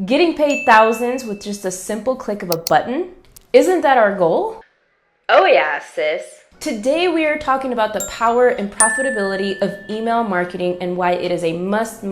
Getting paid thousands with just a simple click of a button? Isn't that our goal? Oh yeah, sis. Today we are talking about the power and profitability of email marketing and why it is a must no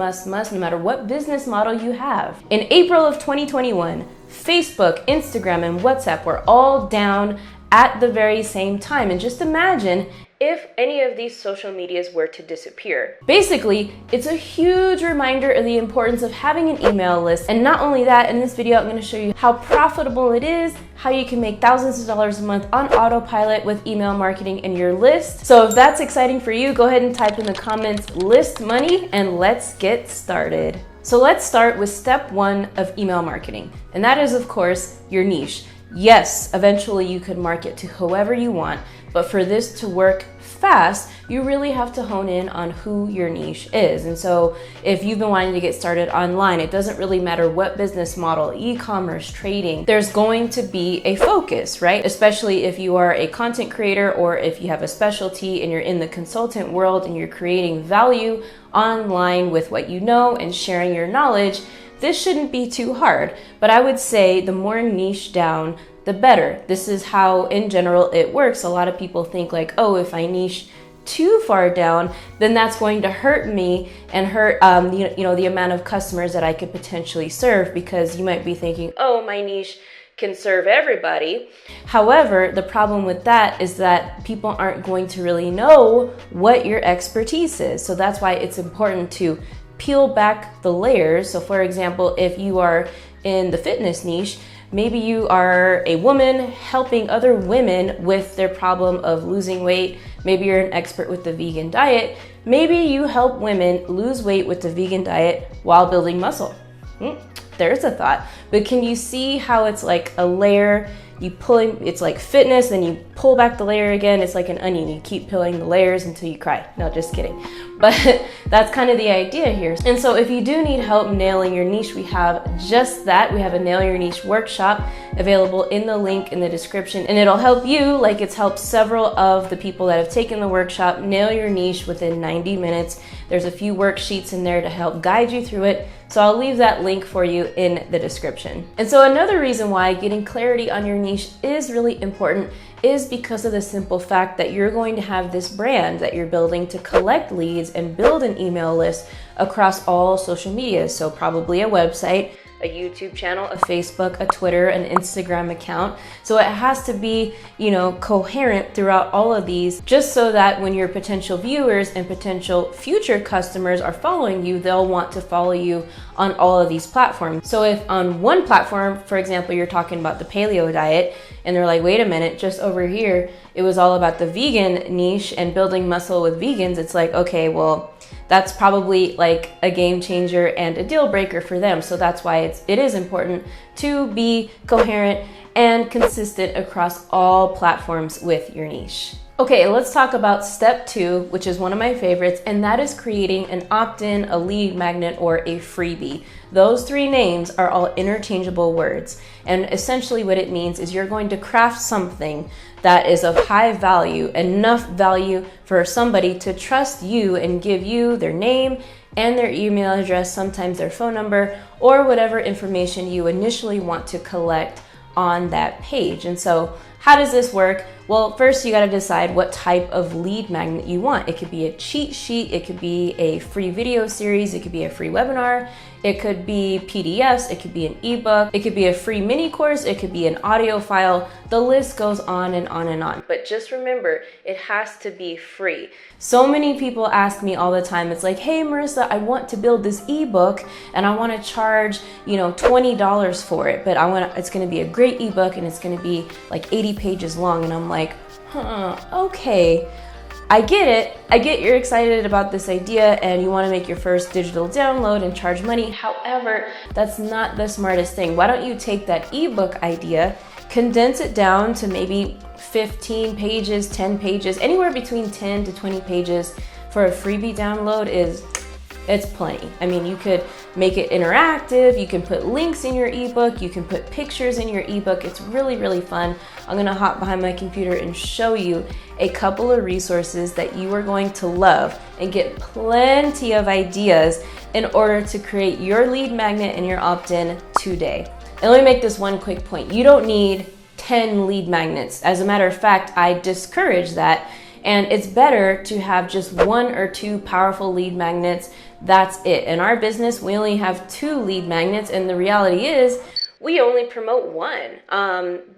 matter what business model you have. In April of 2021, Facebook, Instagram, and WhatsApp were all down at the very same time. And just imagine if any of these social medias were to disappear. Basically, it's a huge reminder of the importance of having an email list. And not only that, in this video, I'm going to show you how profitable it is, how you can make thousands of dollars a month on autopilot with email marketing in your list. So if that's exciting for you, go ahead and type in the comments list money and let's get started. So let's start with step one of email marketing. And that is, of course, your niche. Yes, eventually you could market to whoever you want, but for this to work fast, you really have to hone in on who your niche is. And so if you've been wanting to get started online, it doesn't really matter what business model, e-commerce, trading, there's going to be a focus, right? Especially if you are a content creator or if you have a specialty and you're in the consultant world and you're creating value online with what you know and sharing your knowledge. This shouldn't be too hard, but I would say the more niche down, the better. This is how, in general, it works. A lot of people think like, oh, if I niche too far down, then that's going to hurt me and hurt the amount of customers that I could potentially serve, because you might be thinking, oh, my niche can serve everybody. However, the problem with that is that people aren't going to really know what your expertise is. So that's why it's important to peel back the layers. So for example, if you are in the fitness niche, maybe you are a woman helping other women with their problem of losing weight. Maybe you're an expert with the vegan diet. Maybe you help women lose weight with the vegan diet while building muscle. There's a thought. But can you see how it's like a layer? It's like fitness, then you pull back the layer again. It's like an onion. You keep peeling the layers until you cry. No, just kidding. But that's kind of the idea here. And so if you do need help nailing your niche, we have just that. We have a Nail Your Niche workshop available in the link in the description. And it'll help you, like it's helped several of the people that have taken the workshop, nail your niche within 90 minutes. There's a few worksheets in there to help guide you through it. So I'll leave that link for you in the description. And so another reason why getting clarity on your niche is really important is because of the simple fact that you're going to have this brand that you're building to collect leads and build an email list across all social media. So probably a website, a YouTube channel, a Facebook, a Twitter, an Instagram account. So it has to be, coherent throughout all of these, just so that when your potential viewers and potential future customers are following you, they'll want to follow you on all of these platforms. So if on one platform, for example, you're talking about the paleo diet, and they're like, wait a minute, just over here, it was all about the vegan niche and building muscle with vegans. It's like, okay, well, that's probably like a game changer and a deal breaker for them. So that's why it is important to be coherent and consistent across all platforms with your niche. Okay, let's talk about step two, which is one of my favorites, and that is creating an opt-in, a lead magnet, or a freebie. Those three names are all interchangeable words. And essentially what it means is you're going to craft something that is of high value, enough value for somebody to trust you and give you their name and their email address, sometimes their phone number, or whatever information you initially want to collect on that page. And so how does this work? Well, first you got to decide what type of lead magnet you want. It could be a cheat sheet, it could be a free video series, it could be a free webinar, it could be PDFs, it could be an ebook, it could be a free mini course, it could be an audio file. The list goes on and on and on. But just remember, it has to be free. So many people ask me all the time, it's like, hey Marissa, I want to build this ebook and I want to charge, $20 for it, but it's going to be a great ebook and it's going to be like 80 pages long. And I'm like, okay. I get it. I get you're excited about this idea and you want to make your first digital download and charge money. However, that's not the smartest thing. Why don't you take that ebook idea, condense it down to maybe 15 pages, 10 pages, anywhere between 10 to 20 pages for a freebie download it's plenty. I mean, you could make it interactive. You can put links in your ebook. You can put pictures in your ebook. It's really, really fun. I'm gonna hop behind my computer and show you a couple of resources that you are going to love and get plenty of ideas in order to create your lead magnet and your opt-in today. And let me make this one quick point. You don't need 10 lead magnets. As a matter of fact, I discourage that. And it's better to have just 1 or 2 powerful lead magnets. That's it. In our business, we only have 2 lead magnets, and the reality is we only promote 1.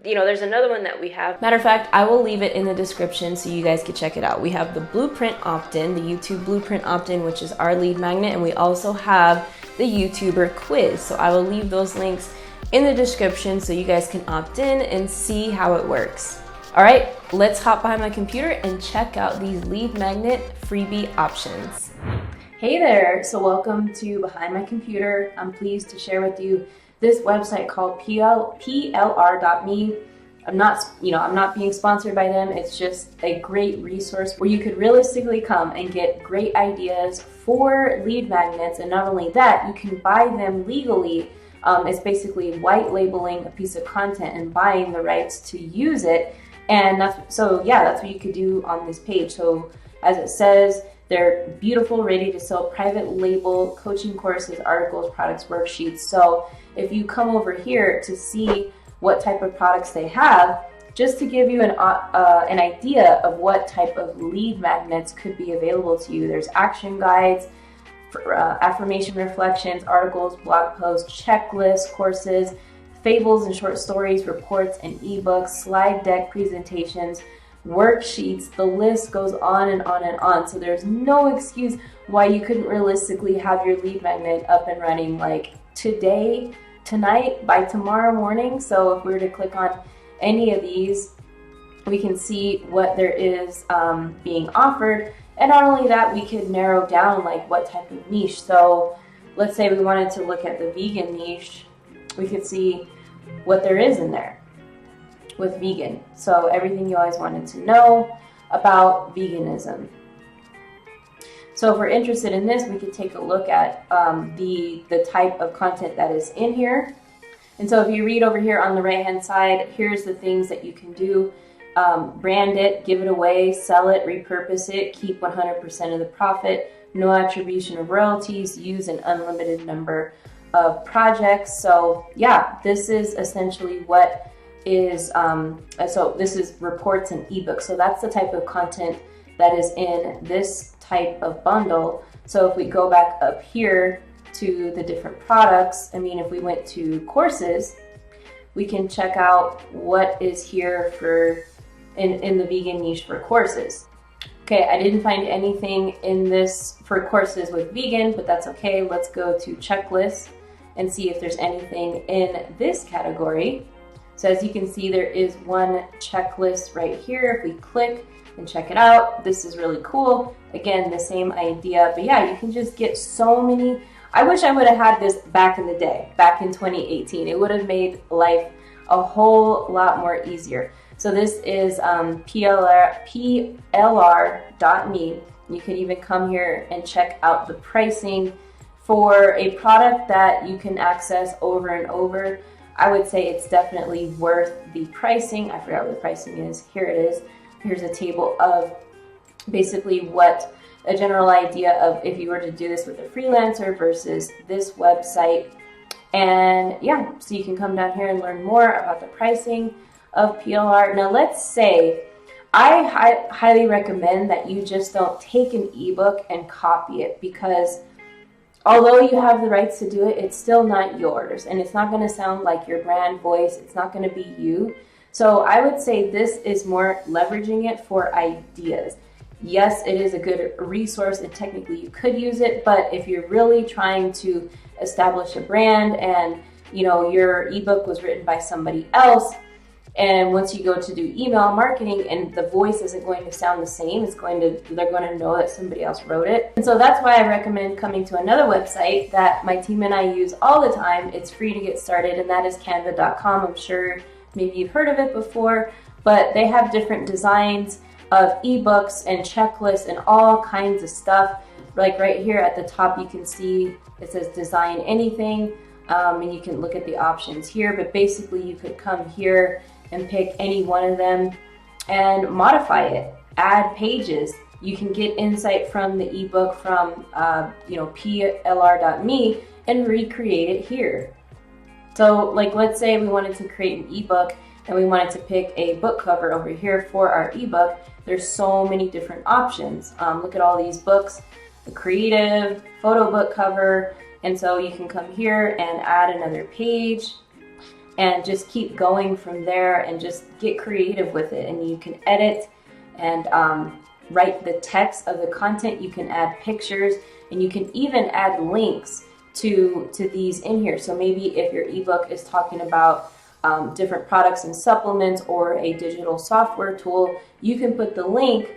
There's another one that we have. Matter of fact, I will leave it in the description so you guys can check it out. We have the Blueprint opt-in, the YouTube Blueprint opt-in, which is our lead magnet, and we also have the YouTuber quiz. So I will leave those links in the description so you guys can opt in and see how it works. All right, let's hop behind my computer and check out these lead magnet freebie options. Hey there, so welcome to Behind My Computer. I'm pleased to share with you this website called plr.me. I'm not being sponsored by them. It's just a great resource where you could realistically come and get great ideas for lead magnets. And not only that, you can buy them legally. It's basically white labeling a piece of content and buying the rights to use it. And that's what you could do on this page. So as it says, they're beautiful, ready to sell private label coaching courses, articles, products, worksheets. So if you come over here to see what type of products they have, just to give you an idea of what type of lead magnets could be available to you, there's action guides, affirmation reflections, articles, blog posts, checklists, courses, fables and short stories, reports and ebooks, slide deck presentations, worksheets. The list goes on and on and on. So there's no excuse why you couldn't realistically have your lead magnet up and running like today, tonight, by tomorrow morning. So if we were to click on any of these, we can see what there is being offered. And not only that, we could narrow down like what type of niche. So let's say we wanted to look at the vegan niche, we could see what there is in there with vegan. So everything you always wanted to know about veganism. So if we're interested in this, we could take a look at the type of content that is in here. And so if you read over here on the right hand side, here's the things that you can do. Brand it, give it away, sell it, repurpose it, keep 100% of the profit, no attribution of royalties, use an unlimited number of projects. So yeah, this is essentially what is, so this is reports and ebooks. So that's the type of content that is in this type of bundle. So if we go back up here to the different products, if we went to courses, we can check out what is here for in the vegan niche for courses. Okay, I didn't find anything in this for courses with vegan, but that's okay. Let's go to checklists and see if there's anything in this category. So as you can see, there is one checklist right here. If we click and check it out, this is really cool. Again, the same idea, but yeah, you can just get so many. I wish I would have had this back in the day, back in 2018. It would have made life a whole lot more easier. So this is plr.me. You can even come here and check out the pricing for a product that you can access over and over. I would say it's definitely worth the pricing. I forgot what the pricing is. Here it is. Here's a table of basically what a general idea of if you were to do this with a freelancer versus this website. And yeah, so you can come down here and learn more about the pricing of PLR. Now let's say I highly recommend that you just don't take an ebook and copy it, because although you have the rights to do it, it's still not yours, and it's not going to sound like your brand voice. It's not going to be you. So I would say this is more leveraging it for ideas. Yes, it is a good resource, and technically you could use it, but if you're really trying to establish a brand and your ebook was written by somebody else, and once you go to do email marketing and the voice isn't going to sound the same, they're going to know that somebody else wrote it. And so that's why I recommend coming to another website that my team and I use all the time. It's free to get started, and that is canva.com. I'm sure maybe you've heard of it before, but they have different designs of ebooks and checklists and all kinds of stuff. like right here at the top, you can see it says design anything, and you can look at the options here, but basically you could come here and pick any one of them and modify it, add pages. You can get insight from the ebook from plr.me and recreate it here. So like, let's say we wanted to create an ebook and we wanted to pick a book cover over here for our ebook. There's so many different options. Look at all these books, the creative, photo book cover. And so you can come here and add another page and just keep going from there and just get creative with it. And you can edit and write the text of the content. You can add pictures, and you can even add links to these in here. So maybe if your ebook is talking about different products and supplements or a digital software tool, you can put the link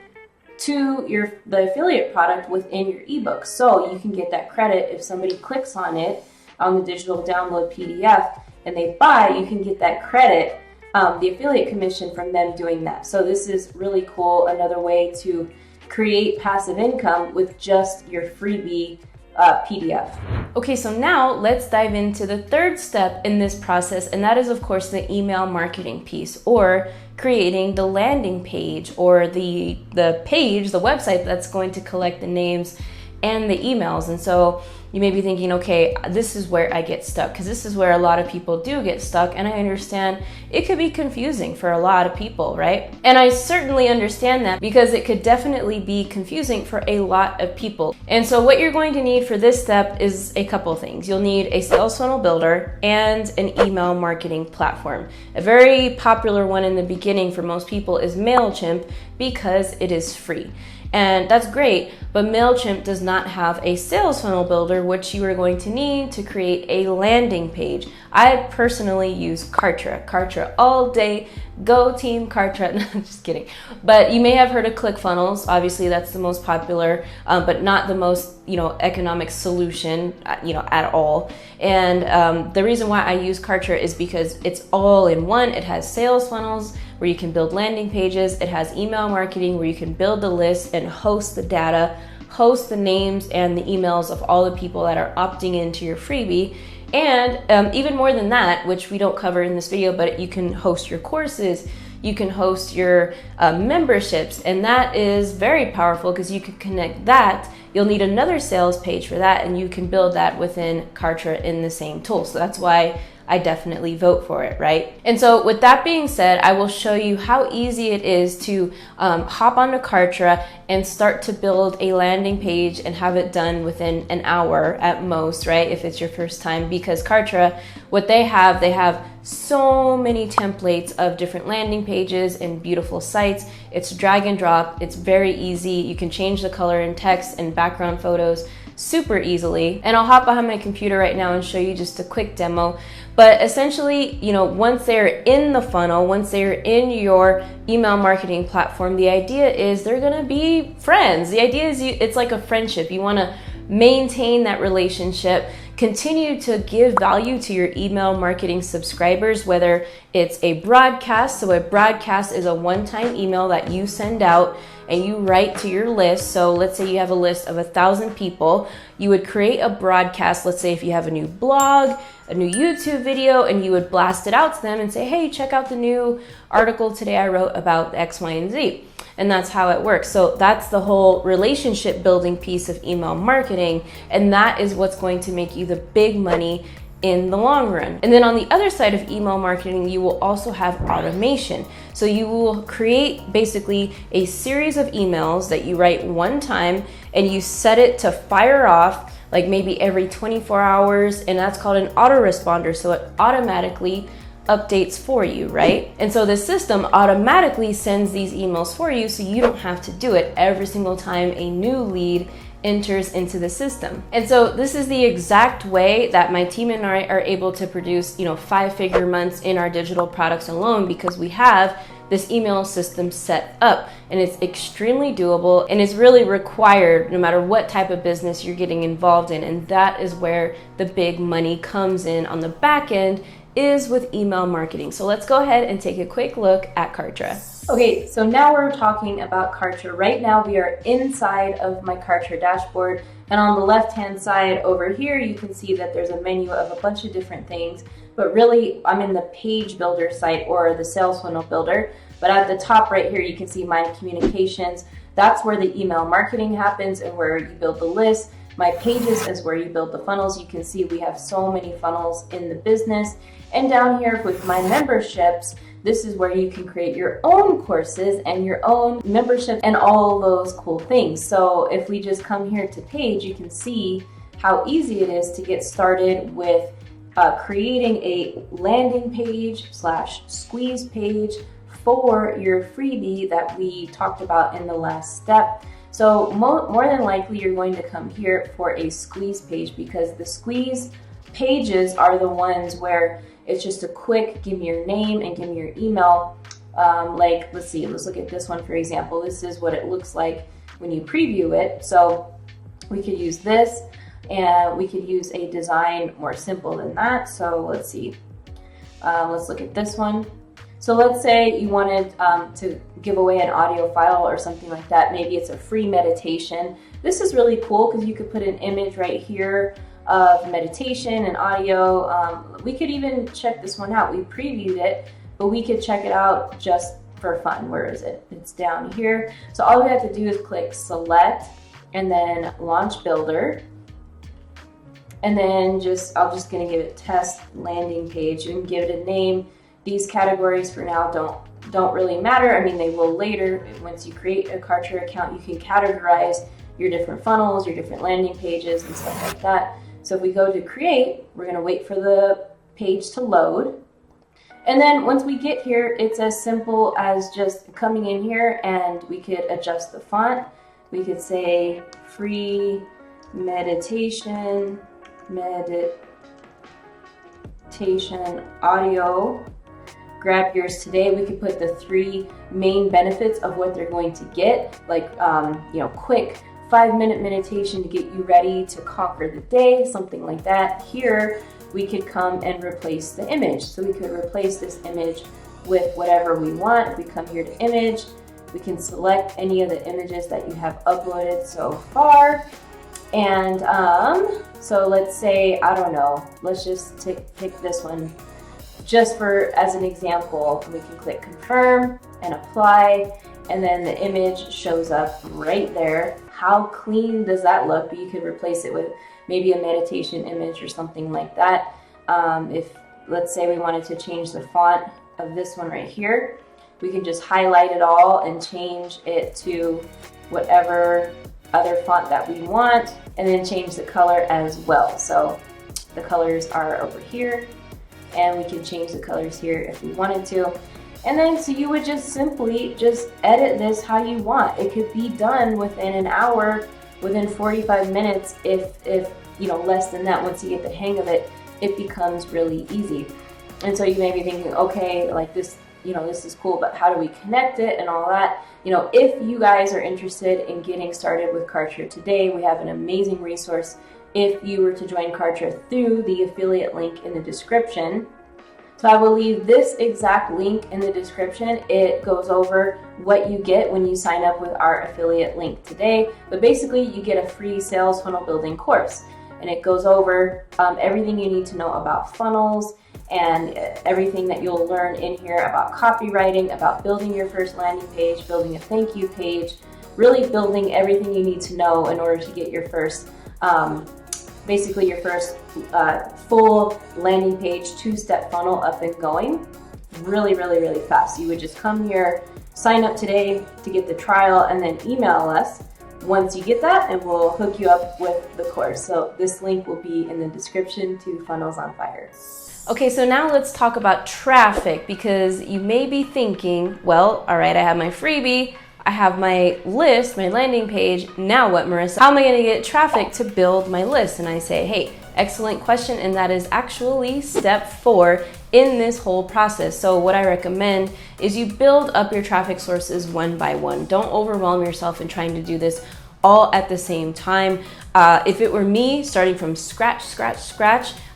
to the affiliate product within your ebook. So you can get that credit if somebody clicks on it on the digital download PDF and they buy, you can get that credit, the affiliate commission from them doing that. So this is really cool, another way to create passive income with just your freebie PDF. Okay, so now let's dive into the third step in this process, and that is of course the email marketing piece, or creating the landing page, or the page, the website that's going to collect the names and the emails. And so you may be thinking, okay, this is where I get stuck, because this is where a lot of people do get stuck, and I understand it could be confusing for a lot of people, right? And I certainly understand that, because it could definitely be confusing for a lot of people. And so what you're going to need for this step is a couple things. You'll need a sales funnel builder and an email marketing platform. A very popular one in the beginning for most people is MailChimp, because it is free. And that's great, but MailChimp does not have a sales funnel builder, which you are going to need to create a landing page. I personally use Kartra. Kartra all day. Go team Kartra. No, I'm just kidding. But you may have heard of ClickFunnels. Obviously, that's the most popular, but not the most, economic solution, at all. And the reason why I use Kartra is because it's all in one. It has sales funnels where you can build landing pages. It has email marketing where you can build the list and host the data, host the names and the emails of all the people that are opting into your freebie. And even more than that, which we don't cover in this video, but you can host your courses, you can host your memberships, and that is very powerful because you can connect that. You'll need another sales page for that, and you can build that within Kartra in the same tool. So that's why I definitely vote for it, right? And so with that being said, I will show you how easy it is to hop onto Kartra and start to build a landing page and have it done within an hour at most, right? If it's your first time, because Kartra, what they have so many templates of different landing pages and beautiful sites. It's drag and drop. It's very easy. You can change the color and text and background photos super easily. And I'll hop behind my computer right now and show you just a quick demo. But essentially, once they're in the funnel, once they're in your email marketing platform, the idea is they're gonna be friends. The idea is it's like a friendship. You wanna maintain that relationship, continue to give value to your email marketing subscribers, whether it's a broadcast. So a broadcast is a one-time email that you send out and you write to your list. So let's say you have a list of 1,000 people. You would create a broadcast. Let's say if you have a new blog, a new YouTube video, and you would blast it out to them and say, hey, check out the new article today I wrote about X, Y, and Z. And that's how it works. So that's the whole relationship building piece of email marketing. And that is what's going to make you the big money in the long run. And then on the other side of email marketing, you will also have automation. So you will create basically a series of emails that you write one time, and you set it to fire off like maybe every 24 hours. And that's called an autoresponder. So it automatically updates for you, right? And so the system automatically sends these emails for you, so you don't have to do it every single time a new lead enters into the system. And so this is the exact way that my team and I are able to produce, 5-figure months in our digital products alone, because we have this email system set up, and it's extremely doable, and it's really required no matter what type of business you're getting involved in. And that is where the big money comes in on the back end, is with email marketing. So let's go ahead and take a quick look at Kartra. Okay, so now we're talking about Kartra. Right now we are inside of my Kartra dashboard, and on the left-hand side over here, you can see that there's a menu of a bunch of different things, but really I'm in the page builder site or the sales funnel builder. But at the top right here, you can see my communications. That's where the email marketing happens and where you build the list. My pages is where you build the funnels. You can see we have so many funnels in the business. And down here with my memberships, this is where you can create your own courses and your own membership and all those cool things. So if we just come here to page, you can see how easy it is to get started with creating a landing page / squeeze page for your freebie that we talked about in the last step. So more than likely you're going to come here for a squeeze page, because the squeeze pages are the ones where it's just a quick, give me your name and give me your email. Like, let's look at this one for example. This is what it looks like when you preview it. So we could use this, and we could use a design more simple than that. So let's see, let's look at this one. So let's say you wanted to give away an audio file or something like that. Maybe it's a free meditation. This is really cool because you could put an image right here of meditation and audio. We could even check this one out. We previewed it, but we could check it out just for fun. Where is it? It's down here. So all we have to do is click select and then launch builder. And then I'm just gonna give it test landing page. You can give it a name. These categories for now don't really matter. I mean, they will later. Once you create a Kartra account, you can categorize your different funnels, your different landing pages and stuff like that. So if we go to create, we're gonna wait for the page to load. And then once we get here, it's as simple as just coming in here, and we could adjust the font. We could say free meditation audio. Grab yours today. We could put the 3 main benefits of what they're going to get, like quick 5-minute meditation to get you ready to conquer the day, something like that. Here we could come and replace the image. So we could replace this image with whatever we want. If we come here to image, we can select any of the images that you have uploaded so far. And so let's say, I don't know, let's just pick this one. Just as an example, we can click confirm and apply, and then the image shows up right there. How clean does that look? But you could replace it with maybe a meditation image or something like that. If, let's say we wanted to change the font of this one right here, we can just highlight it all and change it to whatever other font that we want, and then change the color as well. So the colors are over here, and we can change the colors here if we wanted to. And then so you would just simply edit this how you want. It could be done within an hour, within 45 minutes, if less than that. Once you get the hang of it, it becomes really easy. And so you may be thinking, okay, like this, this is cool, but how do we connect it and all that? If you guys are interested in getting started with Kartra today, we have an amazing resource if you were to join Kartra through the affiliate link in the description. So I will leave this exact link in the description. It goes over what you get when you sign up with our affiliate link today. But basically you get a free sales funnel building course, and it goes over everything you need to know about funnels and everything that you'll learn in here about copywriting, about building your first landing page, building a thank you page, really building everything you need to know in order to get your first basically your first full landing page 2-step funnel up and going really, really, really fast. You would just come here, sign up today to get the trial, and then email us once you get that, and we'll hook you up with the course. So this link will be in the description to Funnels on Fire. Okay, so now let's talk about traffic, because you may be thinking, well, all right, I have my freebie, I have my list, my landing page. Now what, Marissa? How am I going to get traffic to build my list? And I say, hey, excellent question. And that is actually step 4 in this whole process. So what I recommend is you build up your traffic sources one by one. Don't overwhelm yourself in trying to do this all at the same time. If it were me starting from scratch,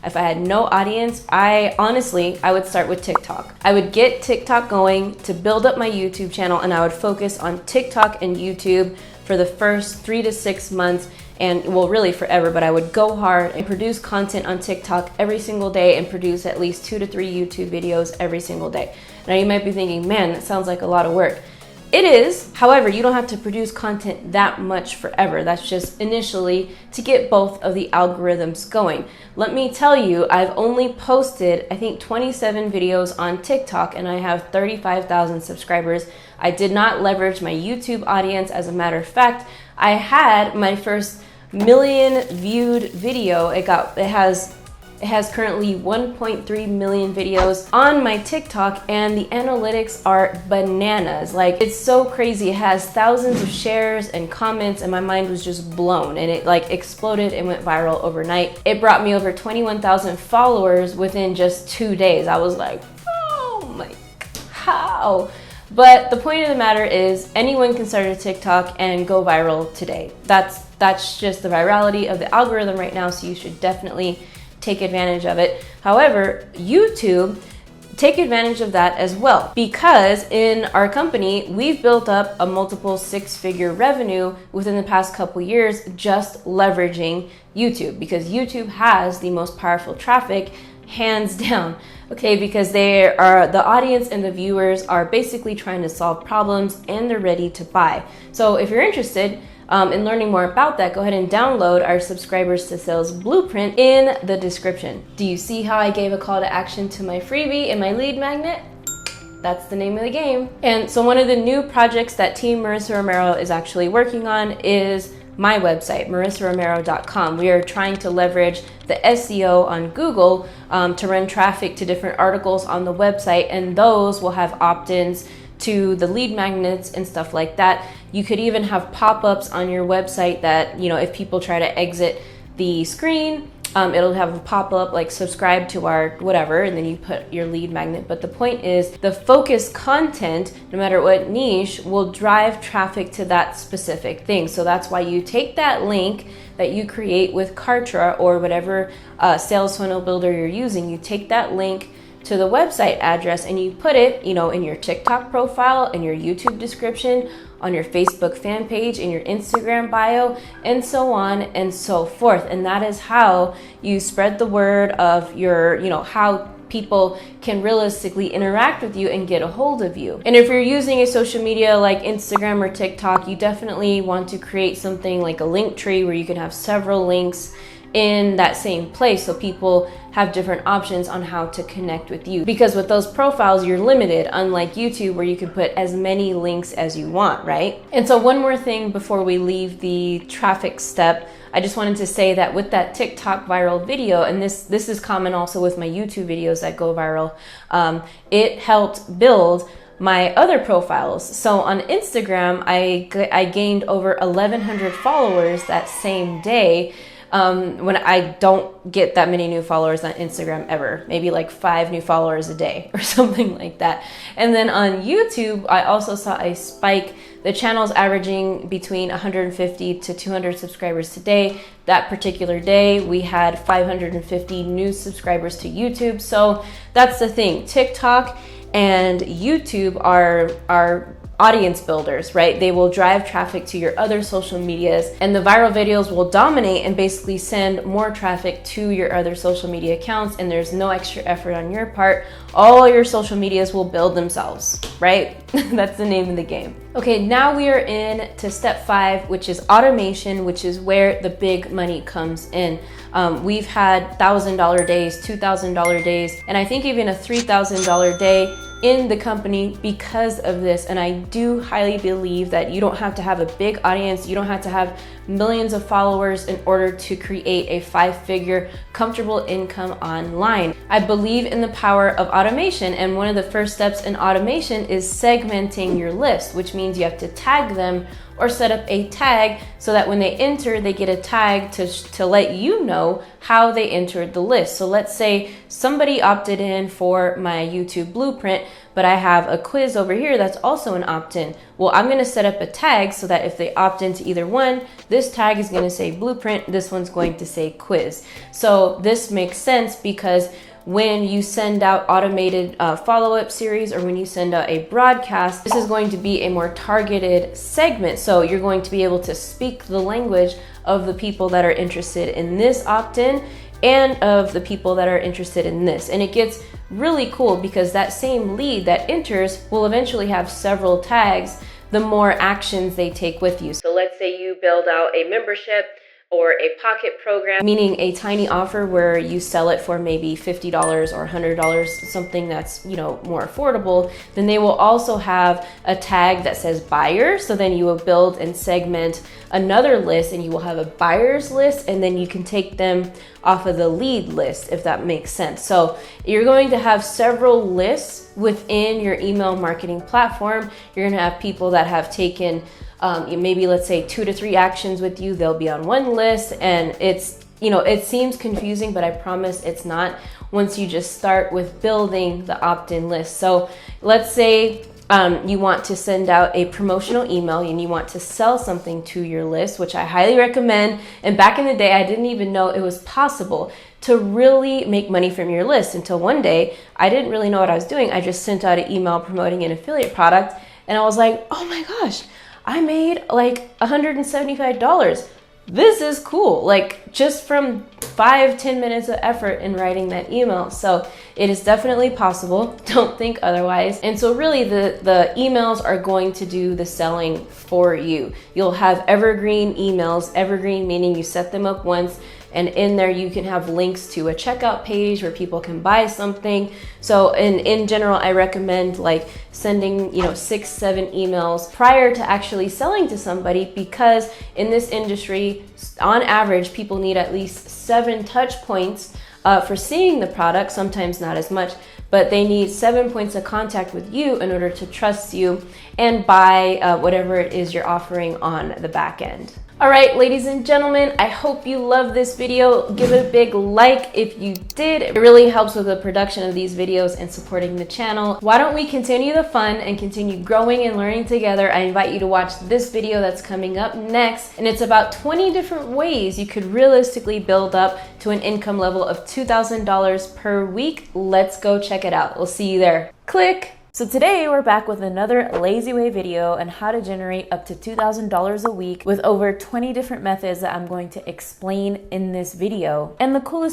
If I had no audience, I would start with TikTok. I would get TikTok going to build up my YouTube channel, and I would focus on TikTok and YouTube for the first 3 to 6 months, and well, really forever, but I would go hard and produce content on TikTok every single day and produce at least 2 to 3 YouTube videos every single day. Now you might be thinking, man, that sounds like a lot of work. It is. However, you don't have to produce content that much forever. That's just initially to get both of the algorithms going. Let me tell you, I've only posted, I think, 27 videos on TikTok, and I have 35,000 subscribers. I did not leverage my YouTube audience. As a matter of fact, I had my first million viewed video. It has currently 1.3 million videos on my TikTok, and the analytics are bananas. Like, it's so crazy. It has thousands of shares and comments, and my mind was just blown, and it like exploded and went viral overnight. It brought me over 21,000 followers within just 2 days. I was like, oh my, how? But the point of the matter is, anyone can start a TikTok and go viral today. That's just the virality of the algorithm right now, so you should definitely take advantage of it. However, YouTube, take advantage of that as well, because in our company, we've built up a multiple 6-figure revenue within the past couple years just leveraging YouTube, because YouTube has the most powerful traffic, hands down. Okay, because the audience and the viewers are basically trying to solve problems, and they're ready to buy. So if you're interested in learning more about that, go ahead and download our Subscribers to Sales Blueprint in the description. Do you see how I gave a call to action to my freebie and my lead magnet? That's the name of the game. And so one of the new projects that Team Marissa Romero is actually working on is my website, marissaromero.com. We are trying to leverage the SEO on Google to run traffic to different articles on the website, and those will have opt-ins to the lead magnets and stuff like that. You could even have pop-ups on your website that, you know, if people try to exit the screen, it'll have a pop-up like subscribe to our whatever, and then you put your lead magnet. But the point is, the focused content, no matter what niche, will drive traffic to that specific thing. So that's why you take that link that you create with Kartra or whatever sales funnel builder you're using, you take that link to the website address and you put it, you know, in your TikTok profile, in your YouTube description, on your Facebook fan page, in your Instagram bio, and so on and so forth. And that is how you spread the word of your, you know, how people can realistically interact with you and get a hold of you. And if you're using a social media like Instagram or TikTok, you definitely want to create something like a link tree where you can have several links in that same place, so people have different options on how to connect with you. Because with those profiles, you're limited, unlike YouTube where you can put as many links as you want, right? And so one more thing before we leave the traffic step, I just wanted to say that with that TikTok viral video, and this is common also with my YouTube videos that go viral, it helped build my other profiles. So on Instagram, I gained over 1,100 followers that same day, when I don't get that many new followers on Instagram ever, maybe like 5 new followers a day or something like that. And then on YouTube, I also saw a spike. The channel's averaging between 150 to 200 subscribers today. That particular day, we had 550 new subscribers to YouTube. So that's the thing. TikTok and YouTube are audience builders, right? They will drive traffic to your other social medias, and the viral videos will dominate and basically send more traffic to your other social media accounts, and there's no extra effort on your part. All your social medias will build themselves, right? That's the name of the game. Okay, now we are in to step 5, which is automation, which is where the big money comes in. We've had $1,000 days, $2,000 days, and I think even a $3,000 day in the company because of this. And I do highly believe that you don't have to have a big audience, you don't have to have millions of followers in order to create a 5-figure comfortable income online. I believe in the power of automation, and one of the first steps in automation is segmenting your list, which means you have to tag them or set up a tag so that when they enter, they get a tag to let you know how they entered the list. So let's say somebody opted in for my YouTube blueprint, but I have a quiz over here that's also an opt-in. Well, I'm gonna set up a tag so that if they opt into either one, this tag is gonna say blueprint, this one's going to say quiz. So this makes sense because when you send out automated follow-up series, or when you send out a broadcast, this is going to be a more targeted segment. So you're going to be able to speak the language of the people that are interested in this opt-in and of the people that are interested in this. And it gets really cool because that same lead that enters will eventually have several tags the more actions they take with you. So let's say you build out a membership or a pocket program, meaning a tiny offer where you sell it for maybe $50 or $100, something that's, you know, more affordable. Then they will also have a tag that says buyer. So then you will build and segment another list, and you will have a buyer's list, and then you can take them off of the lead list, if that makes sense. So you're going to have several lists within your email marketing platform. You're gonna have people that have taken maybe, let's say, 2 to 3 actions with you. They'll be on one list, and it's, you know, it seems confusing, but I promise it's not once you just start with building the opt-in list. So let's say you want to send out a promotional email and you want to sell something to your list, which I highly recommend. And back in the day, I didn't even know it was possible to really make money from your list until one day I didn't really know what I was doing. I just sent out an email promoting an affiliate product, and I was like, oh my gosh, I made like $175. This is cool. Like, just from 5-10 minutes of effort in writing that email. So it is definitely possible. Don't think otherwise. And so really the emails are going to do the selling for you. You'll have evergreen emails, evergreen meaning you set them up once, and in there you can have links to a checkout page where people can buy something. So in general, I recommend like sending, 6-7 emails prior to actually selling to somebody, because in this industry, on average, people need at least 7 touch points for seeing the product, sometimes not as much, but they need 7 points of contact with you in order to trust you and buy whatever it is you're offering on the back end. All right, ladies and gentlemen, I hope you love this video. Give it a big like if you did. It really helps with the production of these videos and supporting the channel. Why don't we continue the fun and continue growing and learning together? I invite you to watch this video that's coming up next, and it's about 20 different ways you could realistically build up to an income level of $2,000 per week. Let's go check it out. We'll see you there. Click. So today we're back with another lazy way video on how to generate up to $2,000 a week with over 20 different methods that I'm going to explain in this video. And the coolest